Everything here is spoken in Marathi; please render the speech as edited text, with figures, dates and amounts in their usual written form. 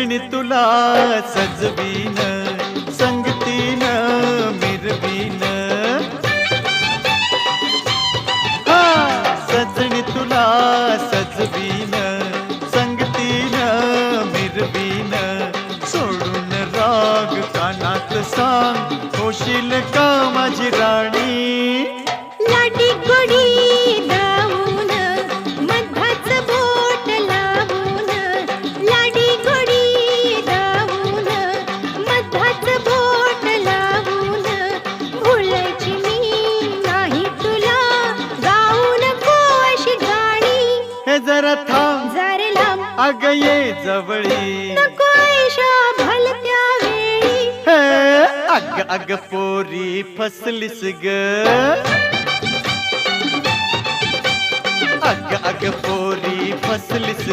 सजणी तुला सजवीन, संगतीन मिरवीन. हा सजणी तुला सजवीन, संगतीन मिरवीन. सोडून राग कानात सांग, होशील का माझी राणी. लाडी गोडी दावून मधाच बोट लावून, लाडी गोडी दावून मधाच बोट लावून. भुलायची मी नाही तुला, गाऊ नको अशी गाणी. हे जरा थांब जरे लांब अग ये जवळी. नको ऐशा भलत्या वेळी. हे अग अग पोरी फसलीस ग. अग अग पोरी फसलीस